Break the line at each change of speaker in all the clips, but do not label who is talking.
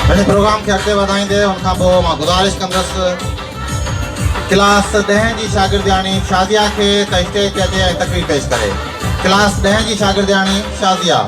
पंहिंजे प्रोग्राम खे अॻिते वधाईंदे उनखां पोइ मां गुज़ारिश कंदुसि क्लास 10 जी शागिर्दियाणी शादिया खे त स्टेज ते अचे ऐं तकरीर पेश करे। क्लास 10 जी शागिर्दियाणी शादिया।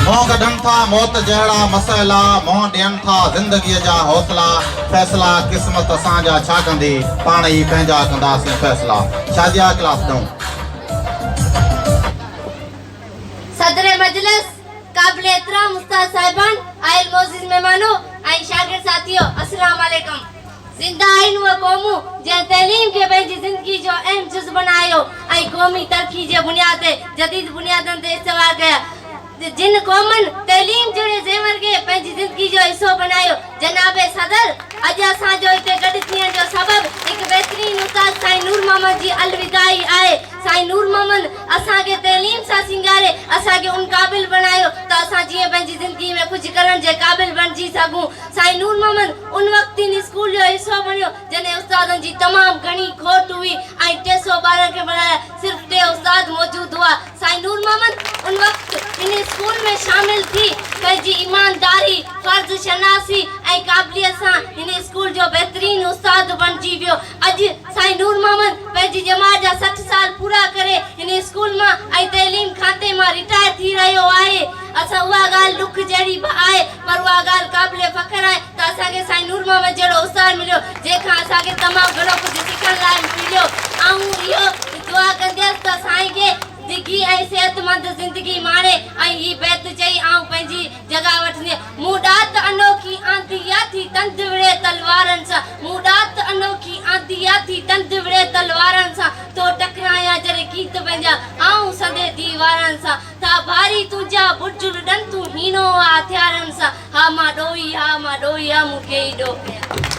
मोह कढनि था मौत जहिड़ा मसइला, मोह ॾियनि था ज़िंदगीअ जा हौसला, फ़ैसिला क़िस्मत असांजा छा कंदी, पाण ई पंहिंजा कंदासीं फ़ैसिला। शादिया क्लास 9।
सदर मजलिस, काबिल एहतराम उस्ताद साहिबान, आयल मोअज़्ज़िज़ मेहमानों ऐं शागिर्द साथियों, अस्सलाम वालेकुम। ज़िंदा आहिनि उहे क़ौमूं जंहिं तइलीम खे पंहिंजी ज़िंदगी जो अहम जुज़ बणायो ऐं क़ौमी तरक़ी जे बुनियाद ते जदीद बुनियादनि ते इस्तवार कया। जिन कौमन तइलीम जहिड़े ज़ेवर खे पंहिंजी ज़िंदगी जो हिस्सो बनायो, जनाब सदर अॼु असांजो हिते गॾु थियण जो सबबु हिकु बहितरीन उस्ताद साईं नूर मोहम्मद जी अलविदाई आहे। साईं नूर मोहम्मद असांखे तइलीम सां सिंगारे असांखे उन क़ाबिल बणायो त असां जीअं पंहिंजी ज़िंदगी में कुझु करण जे क़ाबिल बणिजी सघूं। साईं नूर मोहम्मद उन वक़्तु इन स्कूल जो हिस्सो बणियो जॾहिं उस्तादनि जी तमामु घणी खोट हुई ऐं 300 ॿारनि खे पढ़ाया सिर्फ़ु 2 उस्ताद मौजूदु हुआ। साईं नूर मोहम्मद उन वक़्तु इन स्कूल में शामिल थी पंहिंजी ईमानदारी, फर्ज़ शनासी ऐं क़ाबिलियत सां हिन स्कूल जो बहितरीन उस्ताद बणिजी वियो। अॼु साईं नूर मोहम्मद पंहिंजी जमात जा 60 साल पूरा करे हिन स्कूल मां ऐं तइलीम खाते मां रिटायर थी रहियो आहे। असां उहा ॻाल्हि दुख जहिड़ी बि आहे पर उहा ॻाल्हि क़ाबिल फ़ख्र आहे त असांखे साईं नूर मोहम्मद जहिड़ो उस्ताद मिलियो जंहिंखां असांखे तमामु घणो कुझु सिखण लाइ मिलियो। ऐं इहो दुआ कंदसि त साईं खे दिघी ऐं सेहतमंद ज़िंदगी माणे ऐं ही बैत चई ऐं पंहिंजी जॻह वठंदी। मूं ॾात अनोखी आंधी थी तंद विड़े तलवारनि सां, मूं ॾात अनोखी आंधी थी तंद विड़े तलवारनि सां, तो टकराया जॾहिं गीत पंहिंजा ऐं सदे दीवारनि सां, था भारी तुंहिंजा बुर्जुल ॾन तूं हीनो हथियारनि सां, हा मां ॾोही हा मूंखे ई ॾो।